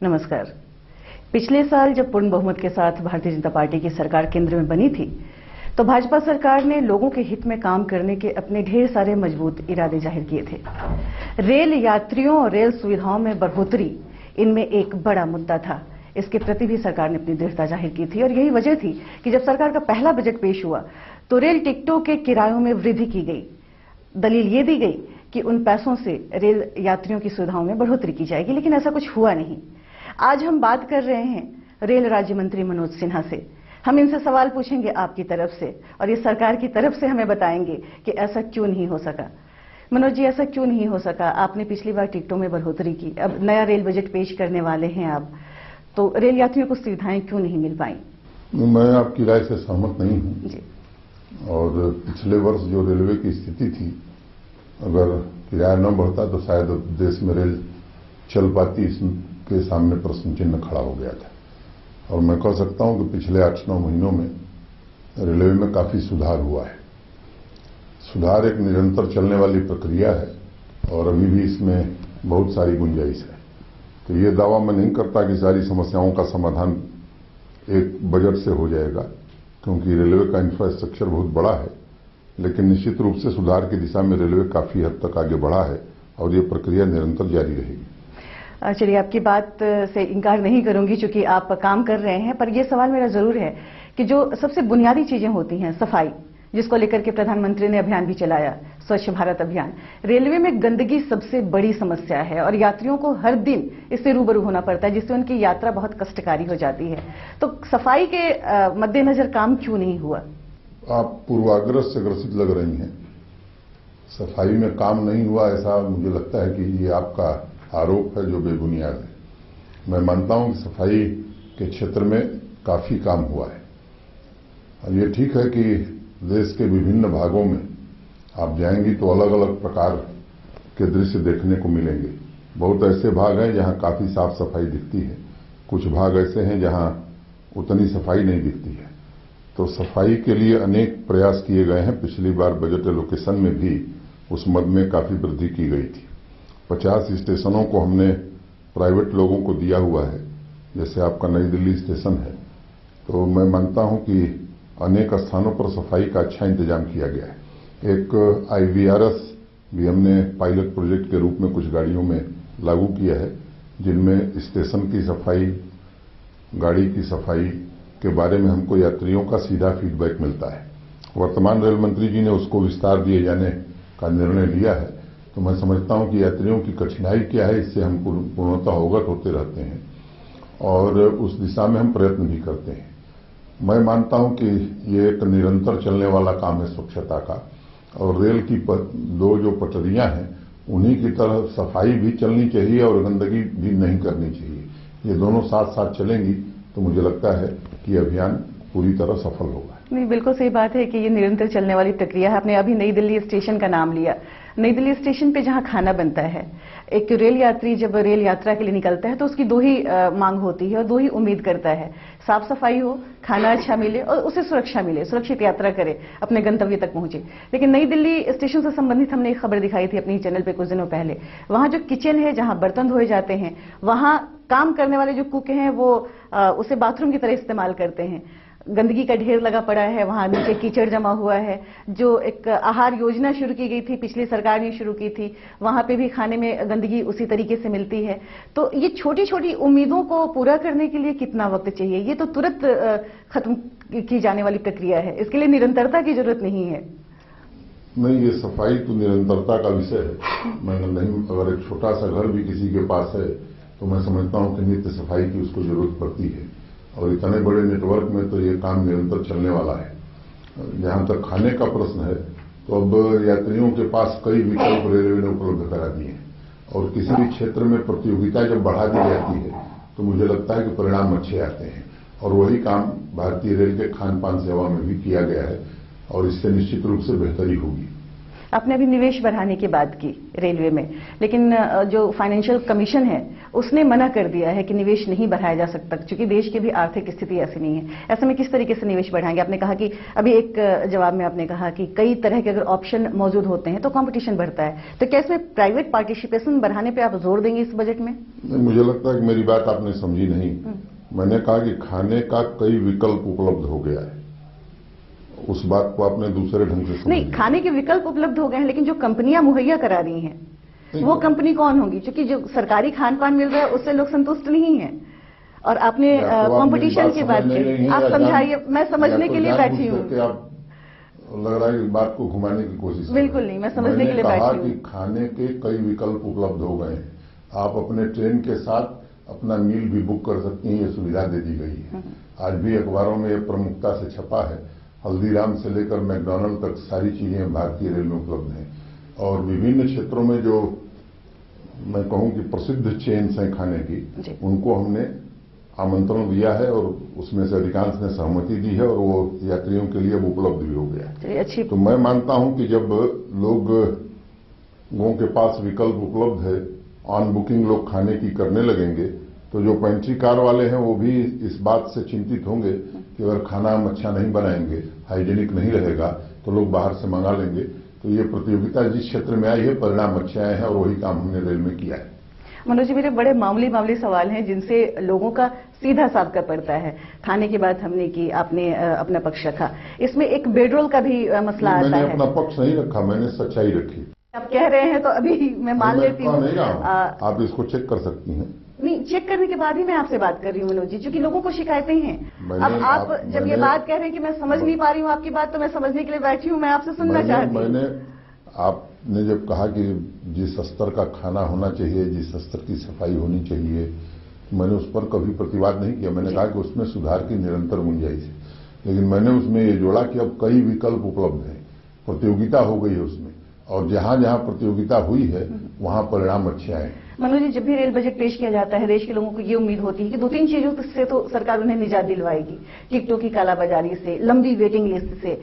नमस्कार। पिछले साल जब पूर्ण बहुमत के साथ भारतीय जनता पार्टी की सरकार केंद्र में बनी थी, तो भाजपा सरकार ने लोगों के हित में काम करने के अपने ढेर सारे मजबूत इरादे जाहिर किए थे। रेल यात्रियों और रेल सुविधाओं में बढ़ोतरी इनमें एक बड़ा मुद्दा था। इसके प्रति भी सरकार ने अपनी दृढ़ता जाहिर की थी और यही वजह थी कि जब सरकार का पहला बजट पेश हुआ तो रेल टिकटों के किरायों में वृद्धि की गई। दलील ये दी गई कि उन पैसों से रेल यात्रियों की सुविधाओं में बढ़ोतरी की जाएगी, लेकिन ऐसा कुछ हुआ नहीं। आज हम बात कर रहे हैं रेल राज्य मंत्री मनोज सिन्हा से। हम इनसे सवाल पूछेंगे आपकी तरफ से और ये सरकार की तरफ से हमें बताएंगे कि ऐसा क्यों नहीं हो सका। मनोज जी, ऐसा क्यों नहीं हो सका? आपने पिछली बार टिकटों में बढ़ोतरी की, अब नया रेल बजट पेश करने वाले हैं आप, तो रेल यात्रियों को सुविधाएं क्यों नहीं मिल पाई? मैं आपकी राय से सहमत नहीं हूं जी। और पिछले वर्ष जो रेलवे की स्थिति थी, अगर किराया न बढ़ता तो शायद देश में रेल चल पाती, इसके सामने प्रश्न चिन्ह खड़ा हो गया था। और मैं कह सकता हूं कि पिछले 8-9 महीनों में रेलवे में काफी सुधार हुआ है। सुधार एक निरंतर चलने वाली प्रक्रिया है और अभी भी इसमें बहुत सारी गुंजाइश है। तो ये दावा मैं नहीं करता कि सारी समस्याओं का समाधान एक बजट से हो जाएगा, क्योंकि रेलवे का इंफ्रास्ट्रक्चर बहुत बड़ा है, लेकिन निश्चित रूप से सुधार की दिशा में रेलवे काफी हद तक आगे बढ़ा है और ये प्रक्रिया निरंतर जारी रहेगी। चलिए, आपकी बात से इनकार नहीं करूंगी क्योंकि आप काम कर रहे हैं, पर यह सवाल मेरा जरूर है कि जो सबसे बुनियादी चीजें होती हैं, सफाई, जिसको लेकर के प्रधानमंत्री ने अभियान भी चलाया, स्वच्छ भारत अभियान। रेलवे में गंदगी सबसे बड़ी समस्या है और यात्रियों को हर दिन इससे रूबरू होना पड़ता है, जिससे उनकी यात्रा बहुत कष्टकारी हो जाती है। तो सफाई के मद्देनजर काम क्यों नहीं हुआ? आप पूर्वाग्रह से ग्रसित लग रही हैं। सफाई में काम नहीं हुआ, ऐसा मुझे लगता है कि ये आपका आरोप है जो बेबुनियाद है। मैं मानता हूं कि सफाई के क्षेत्र में काफी काम हुआ है। और ये ठीक है कि देश के विभिन्न भागों में आप जाएंगी तो अलग अलग प्रकार के दृश्य देखने को मिलेंगे। बहुत ऐसे भाग हैं जहां काफी साफ सफाई दिखती है, कुछ भाग ऐसे हैं जहां उतनी सफाई नहीं दिखती है। तो सफाई के लिए अनेक प्रयास किए गए हैं। पिछली बार बजट एलोकेशन में भी उस मद में काफी वृद्धि की गई थी। 50 स्टेशनों को हमने प्राइवेट लोगों को दिया हुआ है, जैसे आपका नई दिल्ली स्टेशन है। तो मैं मानता हूं कि अनेक स्थानों पर सफाई का अच्छा इंतजाम किया गया है। एक IVRS भी हमने पायलट प्रोजेक्ट के रूप में कुछ गाड़ियों में लागू किया है, जिनमें स्टेशन की सफाई, गाड़ी की सफाई के बारे में हमको यात्रियों का सीधा फीडबैक मिलता है। वर्तमान रेल मंत्री जी ने उसको विस्तार दिए जाने का निर्णय लिया है। तो मैं समझता हूं कि यात्रियों की कठिनाई क्या है, इससे हम पूर्णतः अवगत होते रहते हैं और उस दिशा में हम प्रयत्न भी करते हैं। मैं मानता हूं कि ये एक निरंतर चलने वाला काम है स्वच्छता का, और रेल की दो जो पटरियां हैं उन्हीं की तरह सफाई भी चलनी चाहिए और गंदगी भी नहीं करनी चाहिए। ये दोनों साथ साथ चलेंगी तो मुझे लगता है कि अभियान पूरी तरह सफल होगा। नहीं, बिल्कुल सही बात है कि ये निरंतर चलने वाली प्रक्रिया है। आपने अभी नई दिल्ली स्टेशन का नाम लिया। नई दिल्ली स्टेशन पे जहां खाना बनता है, एक रेल यात्री जब रेल यात्रा के लिए निकलता है तो उसकी दो ही मांग होती है और दो ही उम्मीद करता है, साफ सफाई हो, खाना अच्छा मिले और उसे सुरक्षा मिले, सुरक्षित यात्रा करे, अपने गंतव्य तक पहुंचे। लेकिन नई दिल्ली स्टेशन से संबंधित हमने एक खबर दिखाई थी अपनी चैनल पे कुछ दिनों पहले। वहां जो किचन है, जहां बर्तन धोए जाते हैं, वहां काम करने वाले जो कुक हैं वो उसे बाथरूम की तरह इस्तेमाल करते हैं। गंदगी का ढेर लगा पड़ा है, वहां नीचे कीचड़ जमा हुआ है। जो एक आहार योजना शुरू की गई थी, पिछली सरकार ने शुरू की थी, वहां पे भी खाने में गंदगी उसी तरीके से मिलती है। तो ये छोटी छोटी उम्मीदों को पूरा करने के लिए कितना वक्त चाहिए? ये तो तुरंत खत्म की जाने वाली प्रक्रिया है, इसके लिए निरंतरता की जरूरत नहीं है। नहीं, ये सफाई तो निरंतरता का विषय है। मैं नहीं, अगर एक छोटा सा घर भी किसी के पास है तो मैं समझता हूं कि नित्य सफाई की उसको जरूरत पड़ती है, और इतने बड़े नेटवर्क में तो ये काम निरंतर चलने वाला है। जहां तक खाने का प्रश्न है, तो अब यात्रियों के पास कई विकल्प रेलवे ने उपलब्ध करा दिए हैं, और किसी भी क्षेत्र में प्रतियोगिता जब बढ़ा दी जाती है तो मुझे लगता है कि परिणाम अच्छे आते हैं। और वही काम भारतीय रेल के खान पान सेवा में भी किया गया है और इससे निश्चित रूप से बेहतरी होगी। आपने अभी निवेश बढ़ाने की बात की रेलवे में, लेकिन जो फाइनेंशियल कमीशन है उसने मना कर दिया है कि निवेश नहीं बढ़ाया जा सकता, क्योंकि देश की भी आर्थिक स्थिति ऐसी नहीं है। ऐसे में किस तरीके से निवेश बढ़ाएंगे? आपने कहा कि अभी एक जवाब में आपने कहा कि कई तरह के अगर ऑप्शन मौजूद होते हैं तो कंपटीशन बढ़ता है, तो क्या इसमें प्राइवेट पार्टिसिपेशन बढ़ाने पर आप जोर देंगे इस बजट में? मुझे लगता है कि मेरी बात आपने समझी नहीं। मैंने कहा कि खाने का कई विकल्प उपलब्ध हो गया है, उस बात को आपने दूसरे ढंग से समझा। नहीं, खाने के विकल्प उपलब्ध हो गए हैं, लेकिन जो कंपनियां मुहैया करा रही हैं वो कंपनी कौन होगी? क्योंकि जो सरकारी खान पान मिल रहा है उससे लोग संतुष्ट नहीं है। और आपने कंपटीशन की बात की, आप समझाइए, मैं समझने के लिए बैठी हूँ। लग रहा है कि बात को घुमाने की कोशिश। बिल्कुल नहीं, मैं समझने के लिए बैठी हूँ। कि खाने के कई विकल्प उपलब्ध हो गए हैं। आप अपने ट्रेन के साथ अपना मील भी बुक कर सकती हैं, ये सुविधा दे दी गई है। आज भी अखबारों में ये प्रमुखता से छपा है। हल्दीराम से लेकर मैकडॉनल्ड तक सारी चीजें भारतीय रेल में उपलब्ध हैं। और विभिन्न क्षेत्रों में जो मैं कहूं कि प्रसिद्ध चेन्स हैं खाने की, उनको हमने आमंत्रण दिया है और उसमें से अधिकांश ने सहमति दी है और वो यात्रियों के लिए अब उपलब्ध भी हो गया है। तो मैं मानता हूं कि जब लोगों के पास विकल्प उपलब्ध है, ऑन बुकिंग लोग खाने की करने लगेंगे, तो जो पेंट्री कार वाले हैं वो भी इस बात से चिंतित होंगे कि अगर खाना हम अच्छा नहीं बनाएंगे, हाइजीनिक नहीं रहेगा, तो लोग बाहर से मंगा लेंगे। तो ये प्रतियोगिता जिस क्षेत्र में आई है, परिणाम अच्छे आए हैं और वही काम हमने रेल में किया है। मनोज जी, मेरे बड़े मामूली सवाल हैं जिनसे लोगों का सीधा साबका पड़ता है। खाने की बात हमने की, आपने अपना पक्ष रखा, इसमें एक बेडरोल का भी मसला आता है। मैंने अपना पक्ष नहीं रखा, मैंने सच्चाई रखी। आप कह रहे हैं तो अभी मैं मान लेती हूँ। आप इसको चेक कर सकती हैं। नहीं, चेक करने के बाद ही मैं आपसे बात कर रही हूँ मनोज जी, क्योंकि लोगों को शिकायतें हैं। अब आप जब ये बात कह रहे हैं कि मैं समझ नहीं पा रही हूँ आपकी बात, तो मैं समझने के लिए बैठी हूँ, मैं आपसे सुनना चाहती हूँ। आपने जब कहा कि जिस स्तर का खाना होना चाहिए, जिस स्तर की सफाई होनी चाहिए, मैंने उस पर कभी प्रतिवाद नहीं किया। मैंने कहा कि उसमें सुधार की निरंतर गुंजाइश है, लेकिन मैंने उसमें ये जोड़ा कि अब कई विकल्प उपलब्ध हैं, प्रतियोगिता हो गई है उसमें, और जहां जहां प्रतियोगिता हुई है वहां परिणाम अच्छे आए। मनोज जी, जब भी रेल बजट पेश किया जाता है, देश के लोगों को ये उम्मीद होती है कि 2-3 चीजों से तो सरकार उन्हें निजात दिलवाएगी। टिकटों की कालाबाजारी से, लंबी वेटिंग लिस्ट से,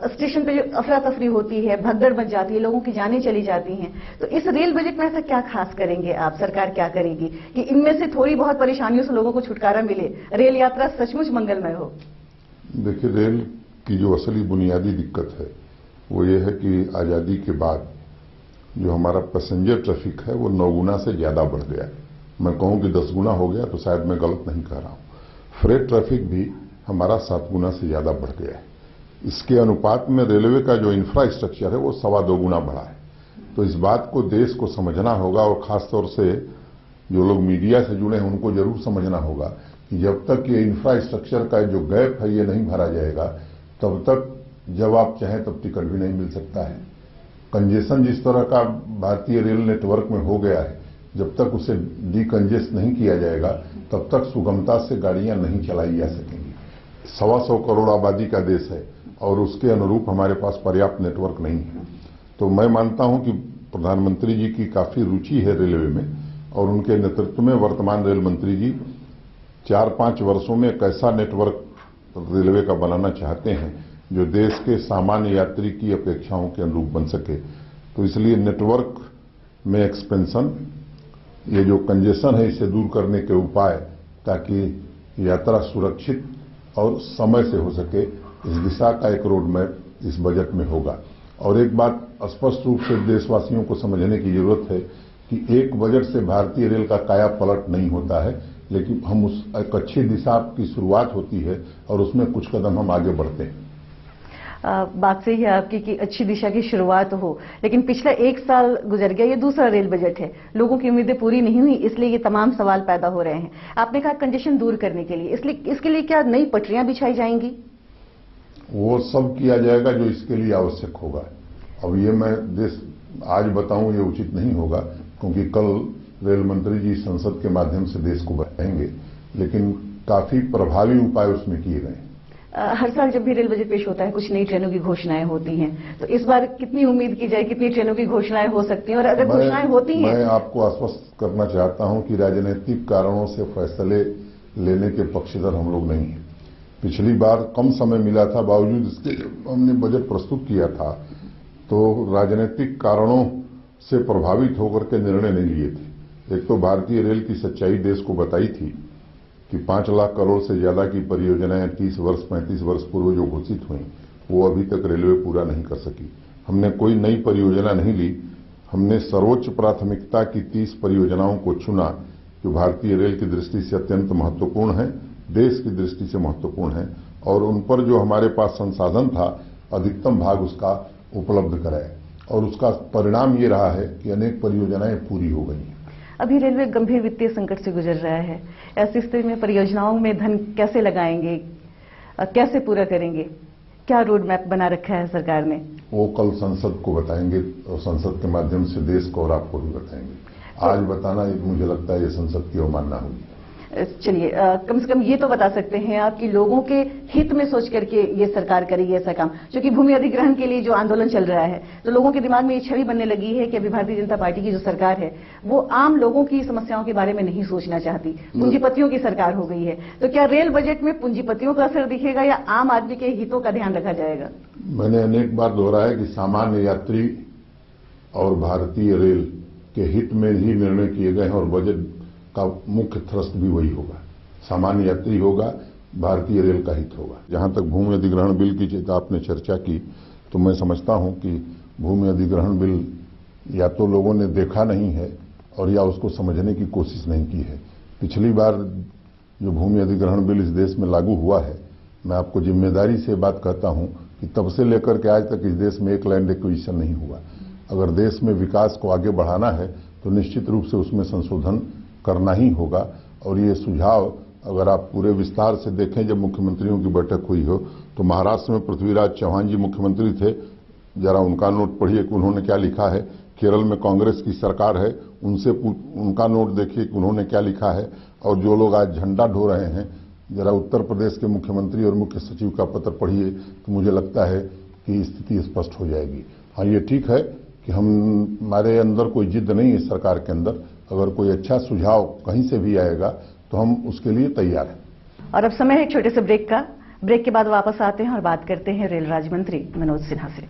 स्टेशन पे जो अफरा तफरी होती है, भगदड़ मच जाती है, लोगों की जानें चली जाती हैं। तो इस रेल बजट में ऐसा क्या खास करेंगे आप, सरकार क्या करेगी कि इनमें से थोड़ी बहुत परेशानियों से लोगों को छुटकारा मिले, रेल यात्रा सचमुच मंगलमय हो? देखिए, रेल की जो असली बुनियादी दिक्कत है वो ये है कि आजादी के बाद जो हमारा पैसेंजर ट्रैफिक है वो 9 गुना से ज्यादा बढ़ गया। मैं कहूं कि 10 गुना हो गया तो शायद मैं गलत नहीं कह रहा हूं। फ्रेट ट्रैफिक भी हमारा 7 गुना से ज्यादा बढ़ गया है। इसके अनुपात में रेलवे का जो इंफ्रास्ट्रक्चर है वो 2.25 गुना बढ़ा है। तो इस बात को देश को समझना होगा, और खासतौर से जो लोग मीडिया से जुड़े हैं उनको जरूर समझना होगा कि जब तक ये इंफ्रास्ट्रक्चर का जो गैप है ये नहीं भरा जाएगा, तब तक जब आप चाहें तब टिकट भी नहीं मिल सकता है। कंजेशन जिस तरह का भारतीय रेल नेटवर्क में हो गया है, जब तक उसे डीकंजेस्ट नहीं किया जाएगा तब तक सुगमता से गाड़ियां नहीं चलाई जा सकेंगी। 125 करोड़ आबादी का देश है और उसके अनुरूप हमारे पास पर्याप्त नेटवर्क नहीं है। तो मैं मानता हूं कि प्रधानमंत्री जी की काफी रुचि है रेलवे में, और उनके नेतृत्व में वर्तमान रेल मंत्री जी 4-5 वर्षों में एक ऐसा नेटवर्क रेलवे का बनाना चाहते हैं जो देश के सामान्य यात्री की अपेक्षाओं के अनुरूप बन सके। तो इसलिए नेटवर्क में एक्सपेंशन, ये जो कंजेशन है इसे दूर करने के उपाय, ताकि यात्रा सुरक्षित और समय से हो सके, इस दिशा का एक रोड मैप इस बजट में होगा। और एक बात स्पष्ट रूप से देशवासियों को समझने की जरूरत है कि एक बजट से भारतीय रेल का काया पलट नहीं होता है, लेकिन हम उस एक अच्छी दिशा की शुरुआत होती है और उसमें कुछ कदम हम आगे बढ़ते हैं। बात सही है आपकी कि अच्छी दिशा की शुरुआत हो, लेकिन पिछला 1 साल गुजर गया, ये दूसरा रेल बजट है, लोगों की उम्मीदें पूरी नहीं हुई, इसलिए ये तमाम सवाल पैदा हो रहे हैं। आपने कहा कंजेशन दूर करने के लिए, इसके लिए क्या नई पटरियां बिछाई जाएंगी? वो सब किया जाएगा जो इसके लिए आवश्यक होगा। अब ये मैं आज बताऊं ये उचित नहीं होगा, क्योंकि कल रेल मंत्री जी संसद के माध्यम से देश को बताएंगे, लेकिन काफी प्रभावी उपाय उसमें किए गए। हर साल जब भी रेल बजट पेश होता है कुछ नई ट्रेनों की घोषणाएं होती हैं, तो इस बार कितनी उम्मीद की जाए, कितनी ट्रेनों की घोषणाएं हो सकती हैं? और अगर घोषणाएं होती हैं, मैं आपको आश्वस्त करना चाहता हूं कि राजनीतिक कारणों से फैसले लेने के पक्षधर हम लोग नहीं हैं। पिछली बार कम समय मिला था, बावजूद इसके हमने बजट प्रस्तुत किया था, तो राजनीतिक कारणों से प्रभावित होकर के निर्णय नहीं लिए थे। एक तो भारतीय रेल की सच्चाई देश को बताई थी कि 5 लाख करोड़ से ज्यादा की परियोजनाएं 30 वर्ष 35 वर्ष पूर्व जो घोषित हुई वो अभी तक रेलवे पूरा नहीं कर सकी। हमने कोई नई परियोजना नहीं ली, हमने सर्वोच्च प्राथमिकता की 30 परियोजनाओं को चुना जो भारतीय रेल की दृष्टि से अत्यंत महत्वपूर्ण है, देश की दृष्टि से महत्वपूर्ण है, और उन पर जो हमारे पास संसाधन था अधिकतम भाग उसका उपलब्ध कराए, और उसका परिणाम ये रहा है कि अनेक परियोजनाएं पूरी हो गई हैं। अभी रेलवे गंभीर वित्तीय संकट से गुजर रहा है, ऐसी स्थिति में परियोजनाओं में धन कैसे लगाएंगे, कैसे पूरा करेंगे, क्या रोड मैप बना रखा है सरकार ने? वो कल संसद को बताएंगे और संसद के माध्यम से देश को और आपको भी बताएंगे। आज बताना मुझे लगता है ये संसद की अवमानना होगी। चलिए, कम से कम ये तो बता सकते हैं आप कि लोगों के हित में सोच करके ये सरकार करेगी ऐसा काम, क्योंकि भूमि अधिग्रहण के लिए जो आंदोलन चल रहा है तो लोगों के दिमाग में ये छवि बनने लगी है कि अभी भारतीय जनता पार्टी की जो सरकार है वो आम लोगों की समस्याओं के बारे में नहीं सोचना चाहती, पूंजीपतियों की सरकार हो गई है। तो क्या रेल बजट में पूंजीपतियों का असर दिखेगा या आम आदमी के हितों का ध्यान रखा जाएगा? मैंने अनेक बार दोहराया कि सामान्य यात्री और भारतीय रेल के हित में ही निर्णय किए गए हैं और बजट का मुख्य थ्रस्ट भी वही होगा। सामान्य यात्री होगा, भारतीय रेल का हित होगा। जहां तक भूमि अधिग्रहण बिल की आपने चर्चा की तो मैं समझता हूं कि भूमि अधिग्रहण बिल या तो लोगों ने देखा नहीं है और या उसको समझने की कोशिश नहीं की है। पिछली बार जो भूमि अधिग्रहण बिल इस देश में लागू हुआ है, मैं आपको जिम्मेदारी से बात कहता हूं कि तब से लेकर के आज तक इस देश में एक लैंड एक्विजिशन नहीं हुआ। अगर देश में विकास को आगे बढ़ाना है तो निश्चित रूप से उसमें संशोधन करना ही होगा। और ये सुझाव अगर आप पूरे विस्तार से देखें, जब मुख्यमंत्रियों की बैठक हुई हो तो महाराष्ट्र में पृथ्वीराज चौहान जी मुख्यमंत्री थे, जरा उनका नोट पढ़िए कि उन्होंने क्या लिखा है। केरल में कांग्रेस की सरकार है, उनसे उनका नोट देखिए कि उन्होंने क्या लिखा है। और जो लोग आज झंडा ढो रहे हैं, जरा उत्तर प्रदेश के मुख्यमंत्री और मुख्य सचिव का पत्र पढ़िए तो मुझे लगता है कि स्थिति स्पष्ट हो जाएगी। हाँ, ये ठीक है कि हमारे अंदर कोई जिद नहीं है सरकार के अंदर, अगर कोई अच्छा सुझाव कहीं से भी आएगा तो हम उसके लिए तैयार हैं। और अब समय है एक छोटे से ब्रेक का। ब्रेक के बाद वापस आते हैं और बात करते हैं रेल राज्य मंत्री मनोज सिन्हा से।